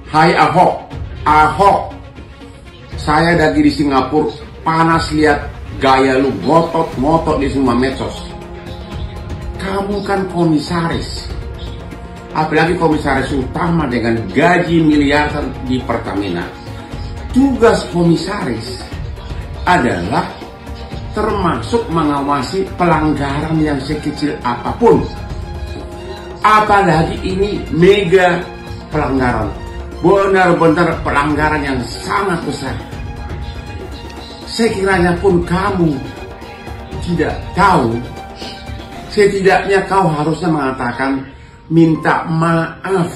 Hai Ahok, Ahok, saya lagi di Singapura, panas lihat gaya lu ngotot-ngotot di semua medsos. Kamu kan komisaris, apalagi komisaris utama dengan gaji miliaran di Pertamina. Tugas komisaris adalah termasuk mengawasi pelanggaran yang sekecil apapun. Apalagi ini mega pelanggaran, benar-benar pelanggaran yang sangat besar. Sekiranya pun kamu tidak tahu, setidaknya kau harusnya mengatakan minta maaf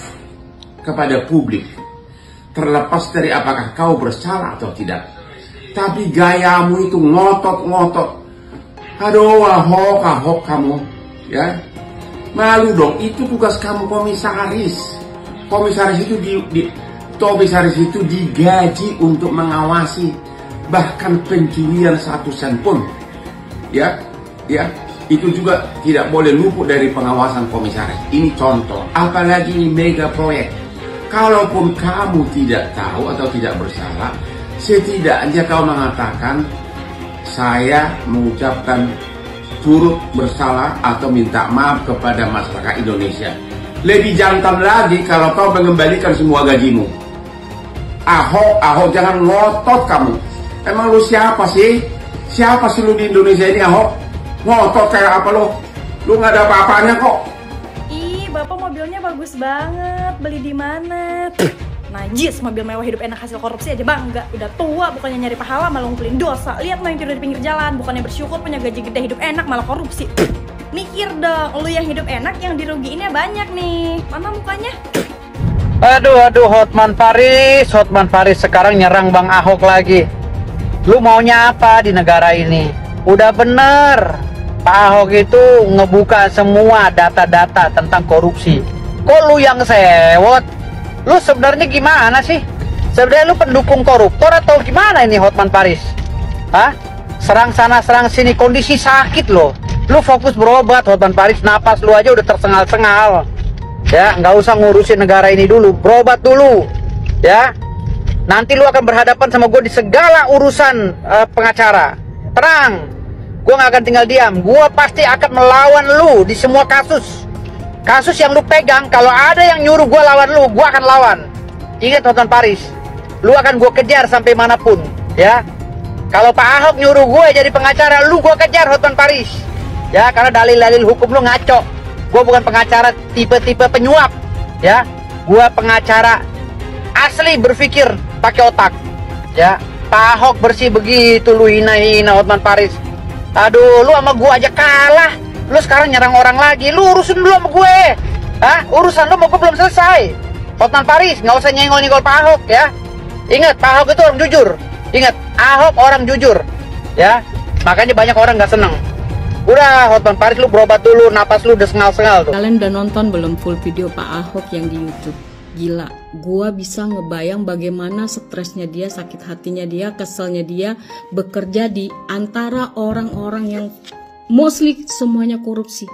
kepada publik, terlepas dari apakah kau bersalah atau tidak. Tapi gayamu itu ngotot-ngotot. Aduh, Ahok kamu, ya. Malu dong, itu tugas kamu komisaris. Komisaris itu digaji untuk mengawasi bahkan pencurian 1 sen pun. Ya, itu juga tidak boleh luput dari pengawasan komisaris. Ini contoh, apalagi ini mega proyek. Kalaupun kamu tidak tahu atau tidak bersalah, setidaknya kau mengatakan saya mengucapkan turut bersalah atau minta maaf kepada masyarakat Indonesia. Lebih jantan lagi kalau kau mengembalikan semua gajimu. Ahok, jangan ngotot kamu. Emang lu siapa sih? Siapa sih lu di Indonesia ini, Ahok? Ngotot kayak apa lu? Lu nggak ada apa-apanya kok. Ih, Bapak mobilnya bagus banget. Beli di mana? Najis, mobil mewah hidup enak hasil korupsi aja bangga. Udah tua bukannya nyari pahala malah ngumpulin dosa. Lihat lo yang tidur di pinggir jalan, bukannya bersyukur punya gaji gede hidup enak malah korupsi. Mikir dong, lu yang hidup enak yang dirugiinnya banyak nih. Mana mukanya? Aduh Hotman Paris sekarang nyerang Bang Ahok lagi. Lu maunya apa di negara ini? Udah bener, Pak Ahok itu ngebuka semua data-data tentang korupsi. Kok lu yang sewot? Lu sebenarnya gimana sih? Sebenarnya lu pendukung koruptor atau gimana ini Hotman Paris? Hah? Serang sana serang sini, kondisi sakit loh. Lu fokus berobat Hotman Paris, napas lu aja udah tersengal-sengal. Ya, nggak usah ngurusin negara ini dulu, berobat dulu. Ya. Nanti lu akan berhadapan sama gue di segala urusan pengacara. Tenang, gue nggak akan tinggal diam. Gue pasti akan melawan lu di semua kasus. Kasus yang lu pegang, kalau ada yang nyuruh gue lawan lu, gue akan lawan. Ingat Hotman Paris, lu akan gue kejar sampai manapun, ya. Kalau Pak Ahok nyuruh gue jadi pengacara, lu gue kejar Hotman Paris, ya. Karena dalil-dalil hukum lu ngaco. Gue bukan pengacara tipe-tipe penyuap, ya. Gue pengacara asli berpikir pakai otak, ya. Pak Ahok bersih begitu, lu hina-hina Hotman Paris. Aduh, lu sama gue aja kalah. Lu sekarang nyerang orang lagi, lu urusin dulu sama gue. Hah? Urusan lu sama gue belum selesai. Hotman Paris, nggak usah nyenggol-nyenggol Pak Ahok, ya. Ingat, Pak Ahok itu orang jujur. Ingat, Ahok orang jujur, ya. Makanya banyak orang nggak seneng. Udah, Hotman Paris, lu berobat dulu, napas lu udah sengal-sengal tuh. Kalian udah nonton belum full video Pak Ahok yang di YouTube? Gila, gua bisa ngebayang bagaimana stresnya dia, sakit hatinya dia, keselnya dia bekerja di antara orang-orang yang mostly semuanya korupsi.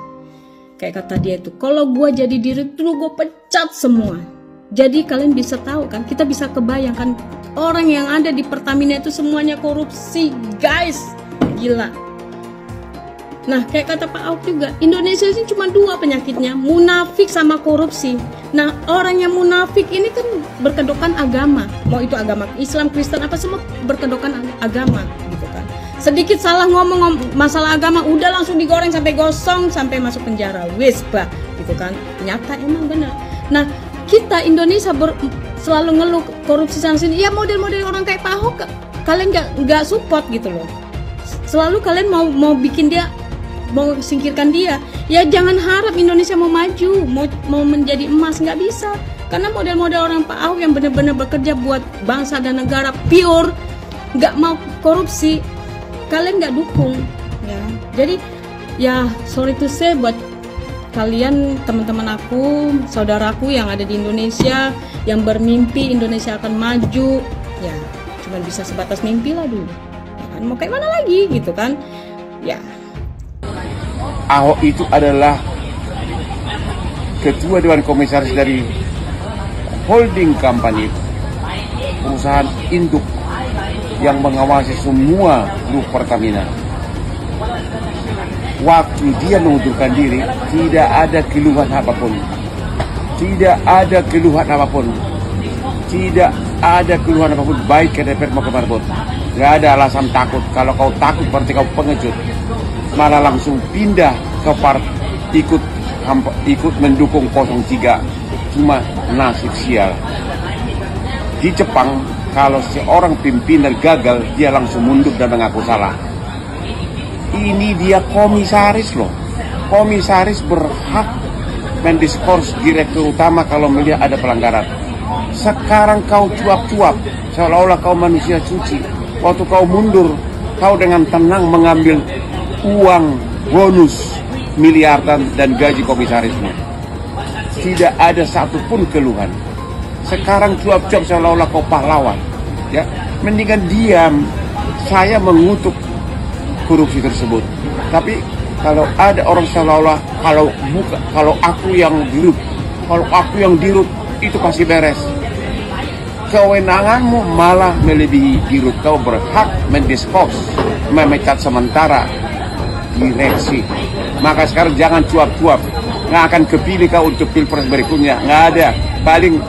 Kayak kata dia itu, kalau gue jadi direktur gue pecat semua. Jadi kalian bisa tahu kan, kita bisa kebayangkan orang yang ada di Pertamina itu semuanya korupsi, guys. Gila. Nah, kayak kata Pak Ahok juga, Indonesia ini cuma 2 penyakitnya, munafik sama korupsi. Nah, orang yang munafik ini kan berkedokan agama. Mau itu agama Islam, Kristen, apa semua berkedokan agama gitu kan. Sedikit salah ngomong masalah agama udah langsung digoreng sampai gosong, sampai masuk penjara, wis bah gitu kan. Nyata emang benar. Nah, kita Indonesia selalu ngeluh korupsi sana sini. Ya model-model orang kayak Pak Ahok kalian nggak support gitu loh. Selalu kalian mau bikin dia, mau singkirkan dia. Ya jangan harap Indonesia mau maju, mau menjadi emas, nggak bisa. Karena model-model orang Pak Ahok yang benar-benar bekerja buat bangsa dan negara pure, nggak mau korupsi, kalian nggak dukung, ya. Jadi ya sorry to say buat kalian teman-teman aku, saudaraku yang ada di Indonesia, yang bermimpi Indonesia akan maju, ya cuma bisa sebatas mimpi lah dulu. Ya kan? Mau kayak mana lagi gitu kan? Ya. Ahok itu adalah ketua Dewan Komisaris dari holding company, perusahaan induk yang mengawasi semua grup Pertamina. Waktu dia mengundurkan diri, tidak ada keluhan apapun. Tidak ada keluhan apapun. Tidak ada keluhan apapun, baik ke DPR maupun marbot. Gak ada alasan takut. Kalau kau takut berarti kau pengecut. Malah langsung pindah ke ikut mendukung 03. Cuma nasib sial. Di Jepang, kalau seorang pimpinan gagal, dia langsung mundur dan mengaku salah. Ini dia komisaris loh. Komisaris berhak mendiskors direktur utama kalau melihat ada pelanggaran. Sekarang kau cuap-cuap, seolah-olah kau manusia suci. Waktu kau mundur, kau dengan tenang mengambil uang bonus miliaran dan gaji komisarismu. Tidak ada satupun keluhan. Sekarang cuap-cuap seolah-olah kau pahlawan. Ya, mendingan diam. Saya mengutuk korupsi tersebut. Tapi kalau ada orang seolah-olah kalau aku yang dirut, itu pasti beres. Kewenanganmu malah melebihi dirut. Kau berhak mendiskors, memecat sementara direksi. Maka sekarang jangan cuap-cuap. Nggak akan kepilih kau untuk pilpres berikutnya. Nggak ada. Paling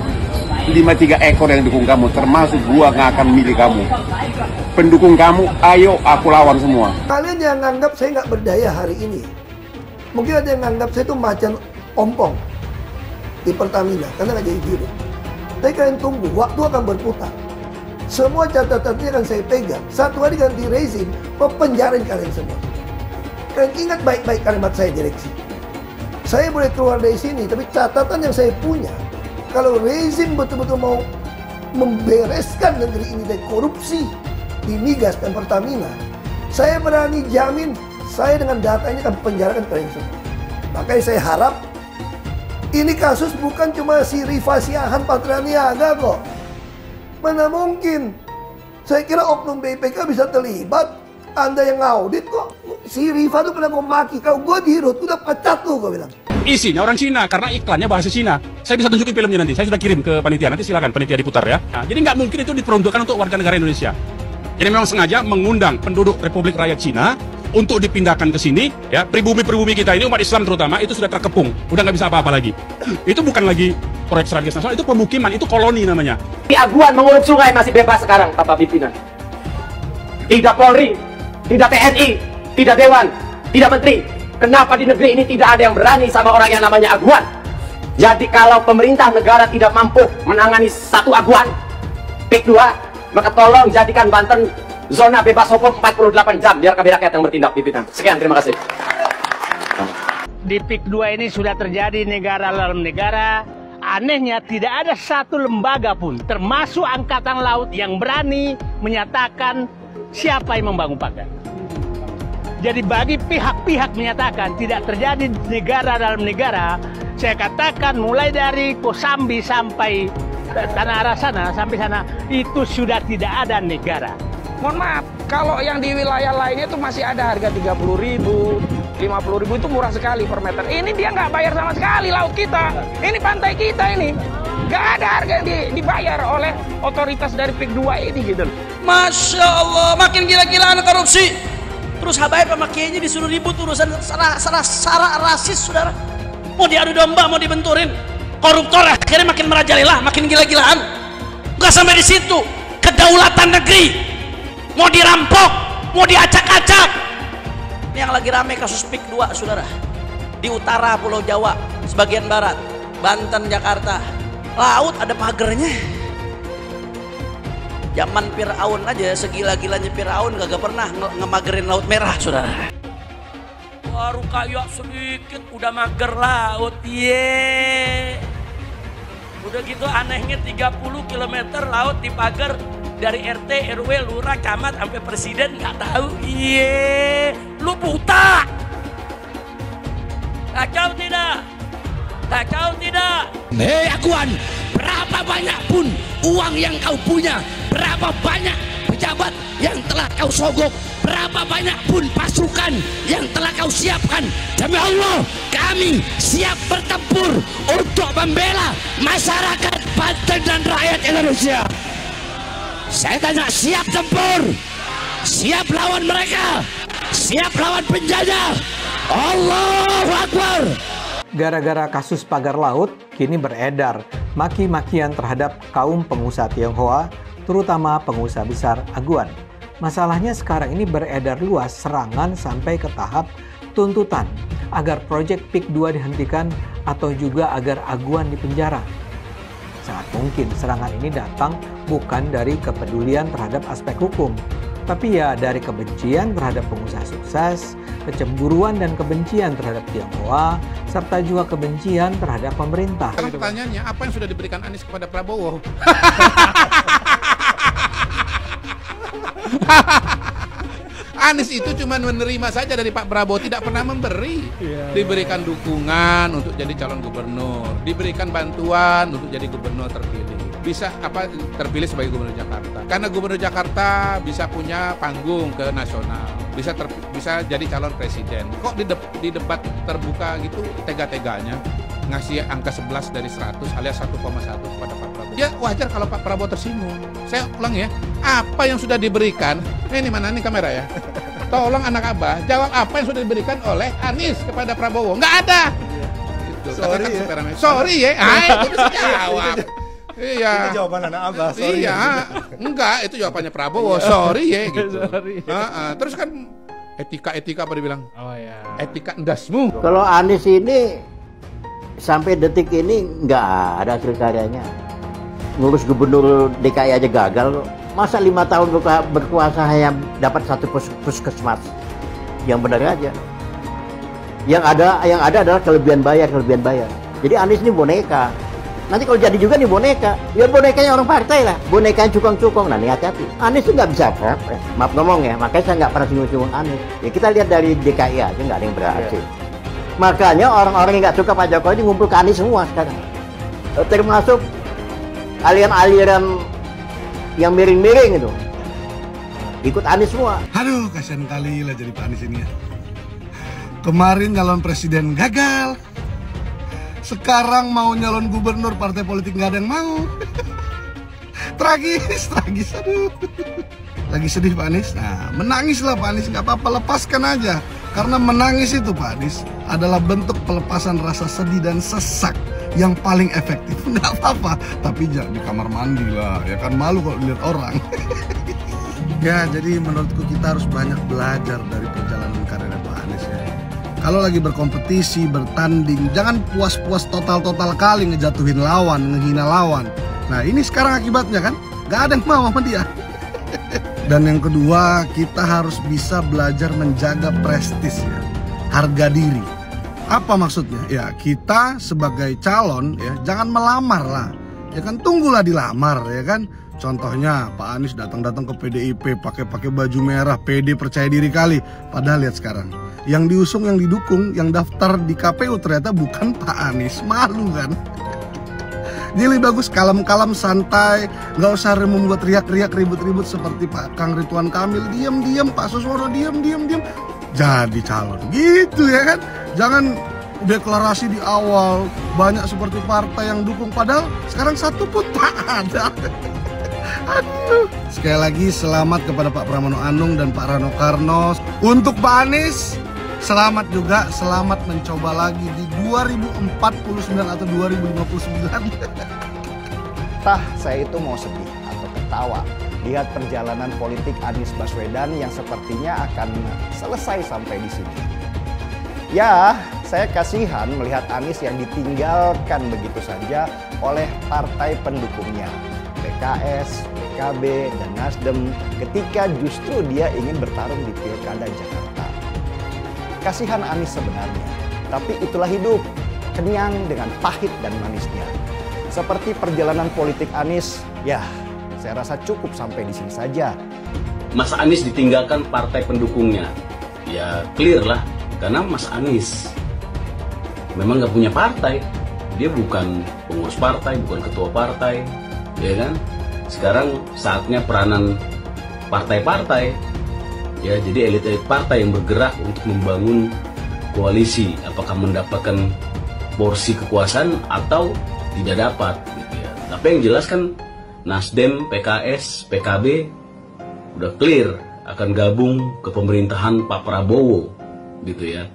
5-3 ekor yang dukung kamu, termasuk gua nggak akan milih kamu. Pendukung kamu, ayo aku lawan semua. Kalian yang nganggap saya nggak berdaya hari ini, mungkin ada yang nganggap saya itu macan ompong di Pertamina karena nggak jadi dirut. Tapi kalian tunggu, waktu akan berputar. Semua catatannya akan saya pegang. Satu hari ganti rezim, penjarain kalian semua. Kalian ingat baik-baik kalimat saya direksi. Saya boleh keluar dari sini, tapi catatan yang saya punya, kalau rezim betul-betul mau membereskan negeri ini dari korupsi di migas dan Pertamina, saya berani jamin saya dengan data ini akan penjarakan kalian semua. Makanya saya harap ini kasus bukan cuma si Rifa Siahaan Patraniaga kok. Mana mungkin? Saya kira oknum BPK bisa terlibat. Anda yang ngaudit kok. Si Rifa tuh pernah memaki kau, gue dirut, udah pecat tuh gue bilang. Isinya orang Cina karena iklannya bahasa Cina. Saya bisa tunjukin filmnya nanti. Saya sudah kirim ke panitia. Nanti silakan panitia diputar ya. Nah, jadi nggak mungkin itu diperuntukkan untuk warga negara Indonesia. Jadi memang sengaja mengundang penduduk Republik Rakyat Cina untuk dipindahkan ke sini. Ya, pribumi-pribumi kita ini umat Islam terutama itu sudah terkepung. Udah nggak bisa apa-apa lagi. Itu bukan lagi proyek strategis nasional, itu pemukiman, itu koloni namanya. Di Aguan mengurus sungai masih bebas sekarang, Bapak Pimpinan. Tidak Polri, tidak TNI, tidak Dewan, tidak Menteri. Kenapa di negeri ini tidak ada yang berani sama orang yang namanya Aguan? Jadi kalau pemerintah negara tidak mampu menangani satu Aguan, PIK 2, maka tolong jadikan Banten zona bebas hukum 48 jam, biar kami rakyat yang bertindak, Pimpinan. Sekian, terima kasih. Di PIK 2 ini sudah terjadi negara dalam negara. Anehnya tidak ada satu lembaga pun, termasuk Angkatan Laut, yang berani menyatakan siapa yang membangun pagar. Jadi bagi pihak-pihak menyatakan tidak terjadi negara dalam negara, saya katakan mulai dari Kosambi sampai Tanah Arah sana, sampai sana, itu sudah tidak ada negara. Mohon maaf, kalau yang di wilayah lainnya itu masih ada harga 30.000, 50.000, itu murah sekali per meter. Ini dia nggak bayar sama sekali laut kita. Ini pantai kita ini. Nggak ada harga yang dibayar oleh otoritas dari PIK 2 ini gitu. Masya Allah, makin gila-gilaan korupsi. Terus Habaib sama Kiainya disuruh ribut urusan sara rasis, saudara. Mau diadu domba, mau dibenturin. Koruptor akhirnya makin merajalela, makin gila-gilaan. Nggak sampai di situ. Kedaulatan negeri mau dirampok, mau diacak-acak. Ini yang lagi rame kasus PIK 2, saudara. Di utara Pulau Jawa, sebagian barat, Banten, Jakarta. Laut ada pagernya. Zaman Fir'aun aja, segila-gilanya Fir'aun gak pernah ngemagerin laut merah, saudara. Baru kayak sedikit udah mager laut, Udah gitu anehnya 30 km laut dipager. Dari RT, RW, lurah, camat, sampai presiden nggak tahu. Lu buta. Kacau tidak? Kacau tidak? Hei Aguan, berapa banyak pun uang yang kau punya, berapa banyak pejabat yang telah kau sogok, berapa banyak pun pasukan yang telah kau siapkan, demi Allah kami siap bertempur untuk membela masyarakat Banten dan rakyat Indonesia. Saya tanya, siap tempur? Siap lawan mereka? Siap lawan penjajah? Allahu Akbar. Gara-gara kasus pagar laut, kini beredar maki-makian terhadap kaum pengusaha Tionghoa, terutama pengusaha besar Aguan. Masalahnya sekarang ini beredar luas serangan sampai ke tahap tuntutan agar proyek PIK 2 dihentikan atau juga agar Aguan dipenjara. Sangat mungkin serangan ini datang bukan dari kepedulian terhadap aspek hukum, tapi ya dari kebencian terhadap pengusaha sukses, kecemburuan dan kebencian terhadap Tionghoa, serta juga kebencian terhadap pemerintah. Sekarang pertanyaannya, apa yang sudah diberikan Anies kepada Prabowo? Anies itu cuma menerima saja dari Pak Prabowo, tidak pernah memberi. Diberikan dukungan untuk jadi calon gubernur, diberikan bantuan untuk jadi gubernur terpilih. Bisa terpilih sebagai gubernur Jakarta. Karena gubernur Jakarta bisa punya panggung ke nasional, bisa jadi calon presiden. Kok di debat terbuka gitu tega-teganya ngasih angka 11 dari 100 alias 1,1 kepada Pak Prabowo. Ya wajar kalau Pak Prabowo tersinggung. Saya ulang ya, apa yang sudah diberikan, ini mana nih kamera ya? Tolong anak Abah jawab apa yang sudah diberikan oleh Anies kepada Prabowo. Nggak ada. Gitu. Sorry ya. Sorry ya. Itu bisa jawab. Iya. Itu jawaban anak Abah. Sorry. Iya. Enggak, itu jawabannya Prabowo. Sorry ya gitu. Terus kan etika apa dibilang? Oh ya. Etika endasmu. Kalau Anies ini sampai detik ini nggak ada hasil karyanya. Ngurus gubernur DKI aja gagal. Masa 5 tahun berkuasa hanya dapat 1 puskesmas? Yang benar aja. Yang ada adalah kelebihan bayar. Jadi Anies ini boneka. Nanti kalau jadi juga nih boneka, ya bonekanya orang partai lah, bonekanya cukong-cukong. Nah, ini hati-hati. Anies itu nggak bisa maaf ngomong ya, makanya saya nggak pernah singgung-singgung Anies. Ya kita lihat dari DKI aja nggak ada yang berhasil. Makanya orang-orang yang nggak suka Pak Jokowi ini ngumpul ke Anies semua sekarang. Termasuk aliran-aliran yang miring-miring itu. Ikut Anies semua. Aduh, kasihan kali lah jadi Pak Anies ini ya. Kemarin calon presiden gagal. Sekarang mau nyalon gubernur, partai politik nggak ada yang mau. Tragis, aduh. Lagi sedih Pak Anies? Nah, menangislah Pak Anies, nggak apa-apa, lepaskan aja. Karena menangis itu Pak Anies adalah bentuk pelepasan rasa sedih dan sesak yang paling efektif. Nggak apa-apa, tapi jangan di kamar mandi lah, ya kan malu kalau dilihat orang. Ya, jadi menurutku kita harus banyak belajar dari perjalanan karir Pak Anies ya. Kalau lagi berkompetisi, bertanding, jangan puas-puas total kali ngejatuhin lawan, ngehina lawan. Nah ini sekarang akibatnya kan, gak ada yang mau sama dia. Dan yang kedua, kita harus bisa belajar menjaga prestis ya, harga diri. Apa maksudnya? Ya kita sebagai calon ya, jangan melamar lah. Ya kan tunggulah dilamar ya kan. Contohnya Pak Anies datang-datang ke PDIP pakai baju merah, pede percaya diri kali. Padahal lihat sekarang, yang diusung, yang didukung, yang daftar di KPU ternyata bukan Pak Anies. Malu kan? Jadi lebih bagus kalem-kalem, santai, nggak usah membuat riak-riak, ribut-ribut seperti Pak Kang Ridwan Kamil. Diam-diam, Pak Suswono diam. Jadi calon, gitu ya kan? Jangan deklarasi di awal banyak seperti partai yang dukung, padahal sekarang satu pun tak ada. Aduh. Sekali lagi selamat kepada Pak Pramono Anung dan Pak Rano Karno. Untuk Pak Anies, selamat juga, selamat mencoba lagi di 2049 atau 2059. Saya itu mau sedih atau ketawa lihat perjalanan politik Anies Baswedan yang sepertinya akan selesai sampai di sini. Ya, saya kasihan melihat Anies yang ditinggalkan begitu saja oleh partai pendukungnya. PKS, PKB, dan Nasdem ketika justru dia ingin bertarung di Pilkada Jakarta. Kasihan Anies sebenarnya, tapi itulah hidup, kenyang dengan pahit dan manisnya. Seperti perjalanan politik Anies, ya saya rasa cukup sampai di sini saja. Mas Anies ditinggalkan partai pendukungnya, ya clear lah, karena Mas Anies memang nggak punya partai, dia bukan pengurus partai, bukan ketua partai. Ya kan? Sekarang saatnya peranan partai-partai Ya, jadi elit-elit partai yang bergerak untuk membangun koalisi, apakah mendapatkan porsi kekuasaan atau tidak dapat gitu ya. Tapi yang jelas kan Nasdem, PKS, PKB udah clear akan gabung ke pemerintahan Pak Prabowo gitu ya.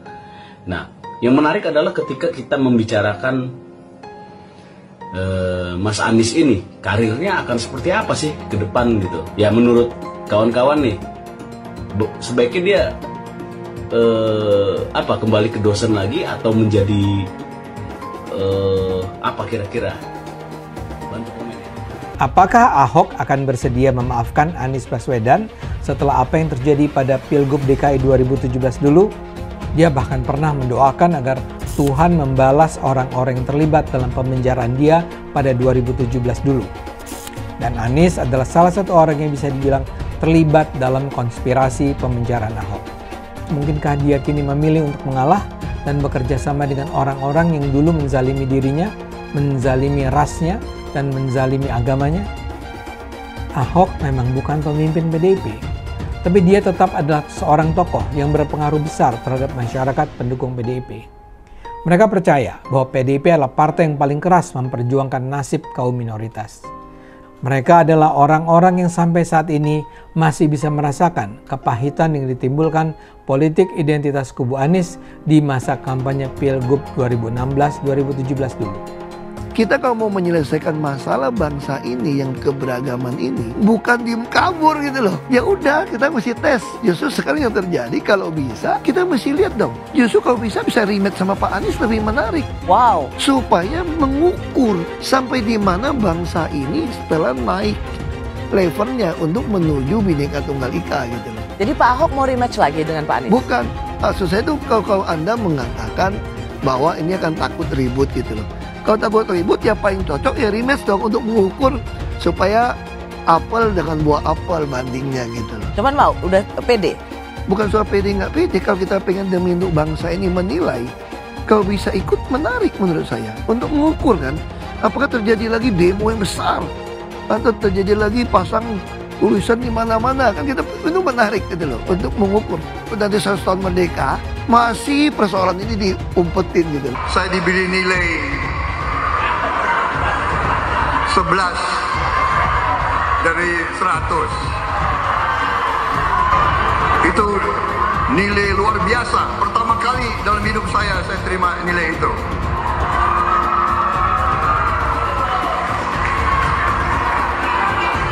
Nah, yang menarik adalah ketika kita membicarakan Mas Anies ini, karirnya akan seperti apa sih ke depan gitu. Ya menurut kawan-kawan nih, sebaiknya dia kembali ke dosen lagi atau menjadi apa kira-kira? Bantu komen. Apakah Ahok akan bersedia memaafkan Anies Baswedan setelah apa yang terjadi pada Pilgub DKI 2017 dulu? Dia bahkan pernah mendoakan agar Tuhan membalas orang-orang yang terlibat dalam pemenjaraan dia pada 2017 dulu. Dan Anies adalah salah satu orang yang bisa dibilang terlibat dalam konspirasi pemenjaraan Ahok. Mungkinkah dia kini memilih untuk mengalah dan bekerja sama dengan orang-orang yang dulu menzalimi dirinya, menzalimi rasnya, dan menzalimi agamanya? Ahok memang bukan pemimpin PDIP, tapi dia tetap adalah seorang tokoh yang berpengaruh besar terhadap masyarakat pendukung PDIP. Mereka percaya bahwa PDIP adalah partai yang paling keras memperjuangkan nasib kaum minoritas. Mereka adalah orang-orang yang sampai saat ini masih bisa merasakan kepahitan yang ditimbulkan politik identitas kubu Anies di masa kampanye Pilgub 2016-2017 dulu. Kita kalau mau menyelesaikan masalah bangsa ini yang keberagaman ini, bukan diem kabur gitu loh. Ya udah, kita mesti tes. Justru sekarang yang terjadi kalau bisa kita mesti lihat dong. Justru kalau bisa rematch sama Pak Anies lebih menarik. Wow. Supaya mengukur sampai di mana bangsa ini setelah naik levelnya untuk menuju Bhinneka Tunggal Ika gitu loh. Jadi Pak Ahok mau rematch lagi dengan Pak Anies? Bukan. Maksud saya itu kalau Anda mengatakan bahwa ini akan takut ribut gitu loh. Kalau takut ribut ya paling cocok ya rematch dong untuk mengukur supaya apel dengan buah apel bandingnya gitu loh. Cuman mau, udah pede? Bukan soal pede nggak pede, kalau kita pengen demi untuk bangsa ini menilai, kalau bisa ikut menarik menurut saya. Untuk mengukur kan, apakah terjadi lagi demo yang besar atau terjadi lagi pasang tulisan di mana-mana, kan kita itu menarik gitu loh untuk mengukur. Nanti 100 tahun merdeka masih persoalan ini diumpetin gitu. Saya diberi nilai 11 dari 100. Itu nilai luar biasa. Pertama kali dalam hidup saya terima nilai itu.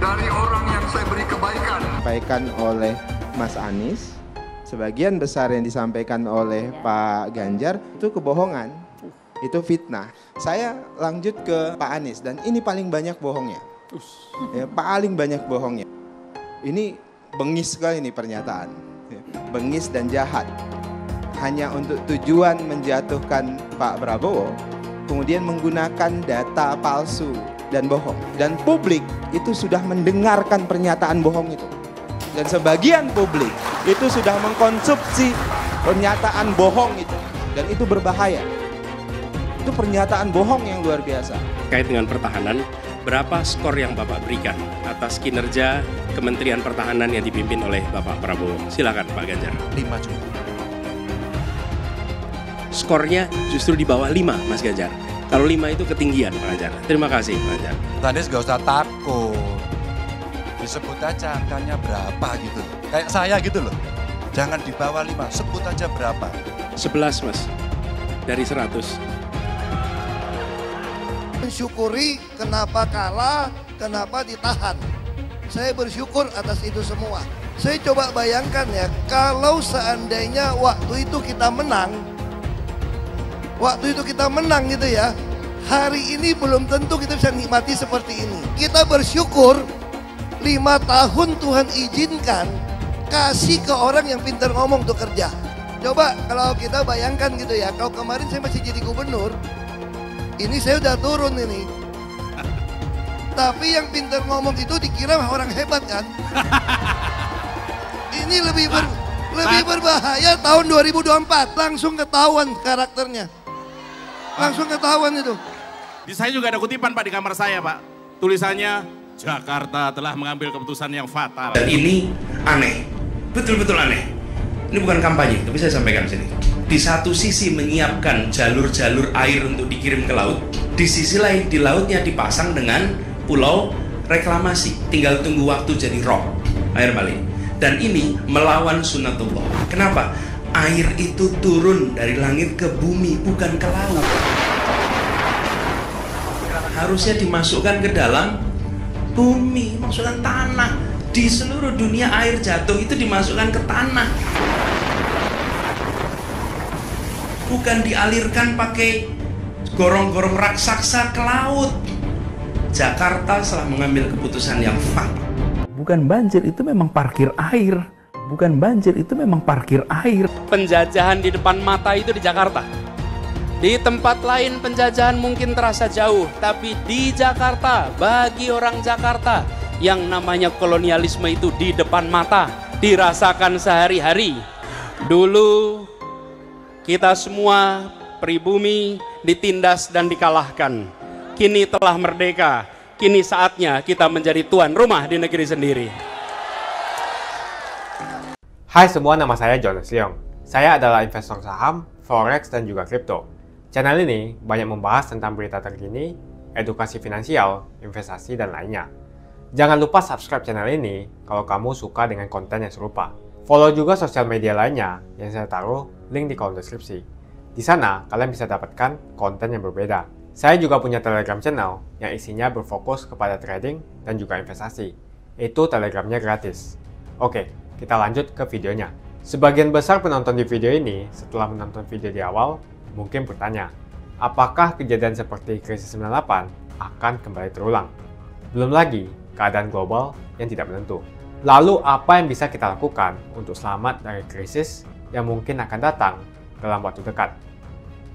Dari orang yang saya beri kebaikan. Disampaikan oleh Mas Anies, sebagian besar yang disampaikan oleh Pak Ganjar itu kebohongan. Itu fitnah. Saya lanjut ke Pak Anies dan ini paling banyak bohongnya. Ya, paling banyak bohongnya. Ini bengis sekali nih pernyataan. Bengis dan jahat. Hanya untuk tujuan menjatuhkan Pak Prabowo, kemudian menggunakan data palsu dan bohong. Dan publik itu sudah mendengarkan pernyataan bohong itu. Dan sebagian publik itu sudah mengkonsumsi pernyataan bohong itu. Dan itu berbahaya. Itu pernyataan bohong yang luar biasa. Terkait dengan pertahanan, berapa skor yang Bapak berikan atas kinerja Kementerian Pertahanan yang dipimpin oleh Bapak Prabowo? Silakan Pak Ganjar. 5 cukup. Skornya justru di bawah 5 Mas Ganjar. Kalau 5 itu ketinggian Pak Ganjar. Terima kasih Pak Ganjar. Anies gak usah takut. Disebut aja angkanya berapa gitu. Kayak saya gitu loh. Jangan di bawah 5, sebut aja berapa. 11 Mas, dari 100. Mensyukuri kenapa kalah, kenapa ditahan. Saya bersyukur atas itu semua. Saya coba bayangkan ya, kalau seandainya waktu itu kita menang gitu ya, hari ini belum tentu kita bisa nikmati seperti ini. Kita bersyukur 5 tahun Tuhan izinkan kasih ke orang yang pintar ngomong untuk kerja. Coba kalau kita bayangkan gitu ya, kalau kemarin saya masih jadi gubernur, ini saya udah turun ini. Tapi yang pintar ngomong itu dikira orang hebat kan? Ini lebih berbahaya tahun 2024. Langsung ketahuan karakternya. Langsung ketahuan itu. Di saya juga ada kutipan Pak di kamar saya Pak. Tulisannya, Jakarta telah mengambil keputusan yang fatal. Dan ini aneh. Betul-betul aneh. Ini bukan kampanye, tapi saya sampaikan sini. Di satu sisi menyiapkan jalur-jalur air untuk dikirim ke laut, di sisi lain di lautnya dipasang dengan pulau reklamasi, tinggal tunggu waktu jadi rob, air balik. Dan ini melawan sunatullah. Kenapa? Air itu turun dari langit ke bumi, bukan ke laut. Harusnya dimasukkan ke dalam bumi, masukkan tanah. Di seluruh dunia air jatuh itu dimasukkan ke tanah, bukan dialirkan pakai gorong-gorong raksasa ke laut. Jakarta telah mengambil keputusan yang fatal. Bukan banjir, itu memang parkir air. Bukan banjir, itu memang parkir air. Penjajahan di depan mata itu di Jakarta. Di tempat lain penjajahan mungkin terasa jauh, tapi di Jakarta, bagi orang Jakarta, yang namanya kolonialisme itu di depan mata, dirasakan sehari-hari. Dulu kita semua pribumi ditindas dan dikalahkan. Kini telah merdeka, kini saatnya kita menjadi tuan rumah di negeri sendiri. Hai semua, nama saya Jonas Leong. Saya adalah investor saham, forex, dan juga kripto. Channel ini banyak membahas tentang berita terkini, edukasi finansial, investasi, dan lainnya. Jangan lupa subscribe channel ini kalau kamu suka dengan konten yang serupa. Follow juga sosial media lainnya yang saya taruh link di kolom deskripsi. Di sana kalian bisa dapatkan konten yang berbeda. Saya juga punya Telegram channel yang isinya berfokus kepada trading dan juga investasi. Itu Telegramnya gratis. Oke, kita lanjut ke videonya. Sebagian besar penonton di video ini setelah menonton video di awal mungkin bertanya, apakah kejadian seperti krisis 98 akan kembali terulang? Belum lagi keadaan global yang tidak menentu. Lalu apa yang bisa kita lakukan untuk selamat dari krisis yang mungkin akan datang dalam waktu dekat?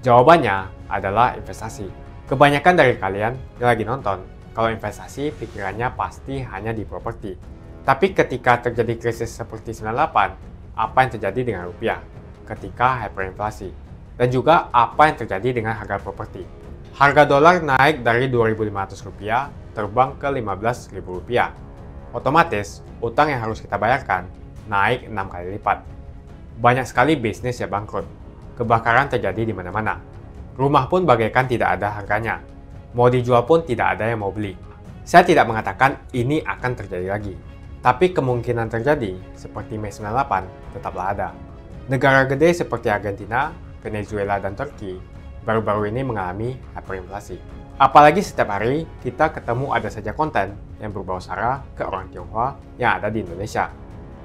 Jawabannya adalah investasi. Kebanyakan dari kalian yang lagi nonton, kalau investasi pikirannya pasti hanya di properti. Tapi ketika terjadi krisis seperti 98, apa yang terjadi dengan rupiah ketika hyperinflasi? Dan juga apa yang terjadi dengan harga properti? Harga dolar naik dari Rp2.500 terbang ke Rp15.000. Otomatis, utang yang harus kita bayarkan naik 6 kali lipat. Banyak sekali bisnis yang bangkrut. Kebakaran terjadi di mana-mana. Rumah pun bagaikan tidak ada harganya. Mau dijual pun tidak ada yang mau beli. Saya tidak mengatakan ini akan terjadi lagi. Tapi kemungkinan terjadi seperti Mei 98 tetaplah ada. Negara gede seperti Argentina, Venezuela, dan Turki baru-baru ini mengalami hyperinflasi. Apalagi setiap hari kita ketemu ada saja konten yang berbau sara ke orang Tionghoa yang ada di Indonesia.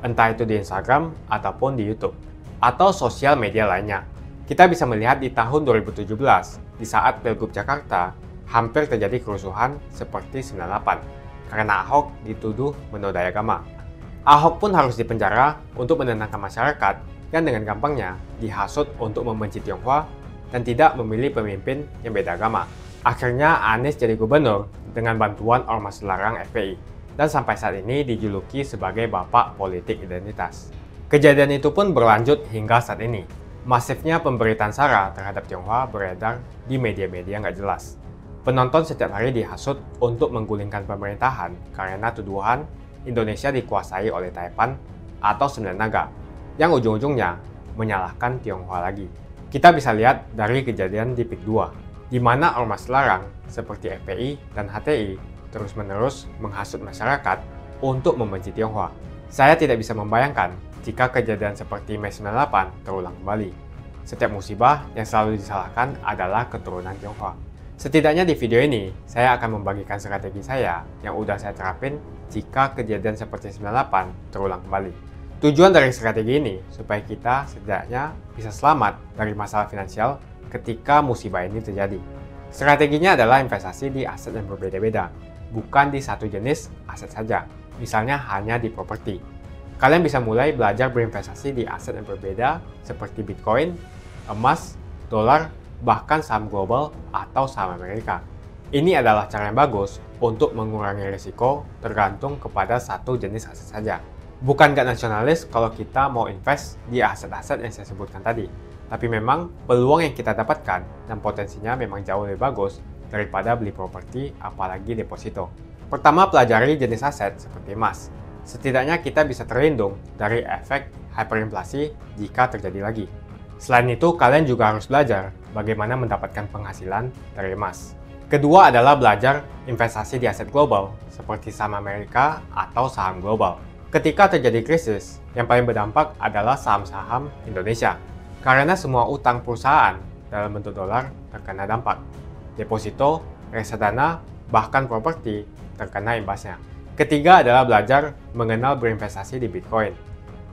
Entah itu di Instagram ataupun di YouTube atau sosial media lainnya. Kita bisa melihat di tahun 2017 di saat Pilgub Jakarta hampir terjadi kerusuhan seperti 98 karena Ahok dituduh menodai agama. Ahok pun harus dipenjara untuk menenangkan masyarakat yang dengan gampangnya dihasut untuk membenci Tionghoa dan tidak memilih pemimpin yang beda agama. Akhirnya Anies jadi gubernur dengan bantuan ormas larang FPI dan sampai saat ini dijuluki sebagai bapak politik identitas. Kejadian itu pun berlanjut hingga saat ini. Masifnya pemberitaan sara terhadap Tionghoa beredar di media-media nggak jelas. Penonton setiap hari dihasut untuk menggulingkan pemerintahan karena tuduhan Indonesia dikuasai oleh Taipan atau Sembilan Naga yang ujung-ujungnya menyalahkan Tionghoa lagi. Kita bisa lihat dari kejadian di PIK 2 di mana ormas larang seperti FPI dan HTI terus-menerus menghasut masyarakat untuk membenci Tionghoa. Saya tidak bisa membayangkan jika kejadian seperti Mei 98 terulang kembali. Setiap musibah yang selalu disalahkan adalah keturunan Tionghoa. Setidaknya di video ini, saya akan membagikan strategi saya yang udah saya terapin jika kejadian seperti 98 terulang kembali. Tujuan dari strategi ini supaya kita setidaknya bisa selamat dari masalah finansial ketika musibah ini terjadi. Strateginya adalah investasi di aset yang berbeda-beda, bukan di satu jenis aset saja, misalnya hanya di properti. Kalian bisa mulai belajar berinvestasi di aset yang berbeda seperti Bitcoin, emas, dolar, bahkan saham global atau saham Amerika. Ini adalah cara yang bagus untuk mengurangi risiko tergantung kepada satu jenis aset saja. Bukan gak nasionalis kalau kita mau invest di aset-aset yang saya sebutkan tadi. Tapi memang peluang yang kita dapatkan dan potensinya memang jauh lebih bagus daripada beli properti apalagi deposito. Pertama, pelajari jenis aset seperti emas. Setidaknya kita bisa terlindung dari efek hyperinflasi jika terjadi lagi. Selain itu, kalian juga harus belajar bagaimana mendapatkan penghasilan dari emas. Kedua adalah belajar investasi di aset global, seperti saham Amerika atau saham global. Ketika terjadi krisis, yang paling berdampak adalah saham-saham Indonesia, karena semua utang perusahaan dalam bentuk dolar terkena dampak. Deposito, reksadana, bahkan properti terkena imbasnya. Ketiga adalah belajar mengenal berinvestasi di Bitcoin.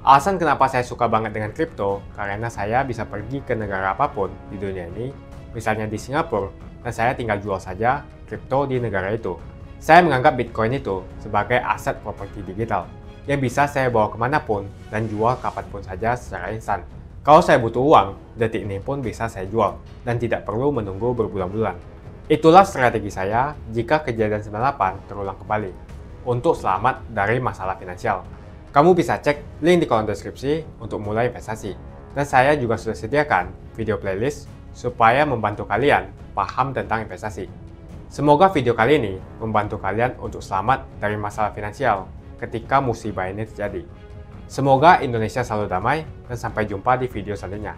Alasan kenapa saya suka banget dengan kripto, karena saya bisa pergi ke negara apapun di dunia ini, misalnya di Singapura, dan saya tinggal jual saja kripto di negara itu. Saya menganggap Bitcoin itu sebagai aset properti digital, yang bisa saya bawa kemanapun dan jual kapanpun saja secara instan. Kalau saya butuh uang, detik ini pun bisa saya jual, dan tidak perlu menunggu berbulan-bulan. Itulah strategi saya jika kejadian 98 terulang kembali, untuk selamat dari masalah finansial. Kamu bisa cek link di kolom deskripsi untuk mulai investasi. Dan saya juga sudah sediakan video playlist supaya membantu kalian paham tentang investasi. Semoga video kali ini membantu kalian untuk selamat dari masalah finansial ketika musibah ini terjadi. Semoga Indonesia selalu damai dan sampai jumpa di video selanjutnya.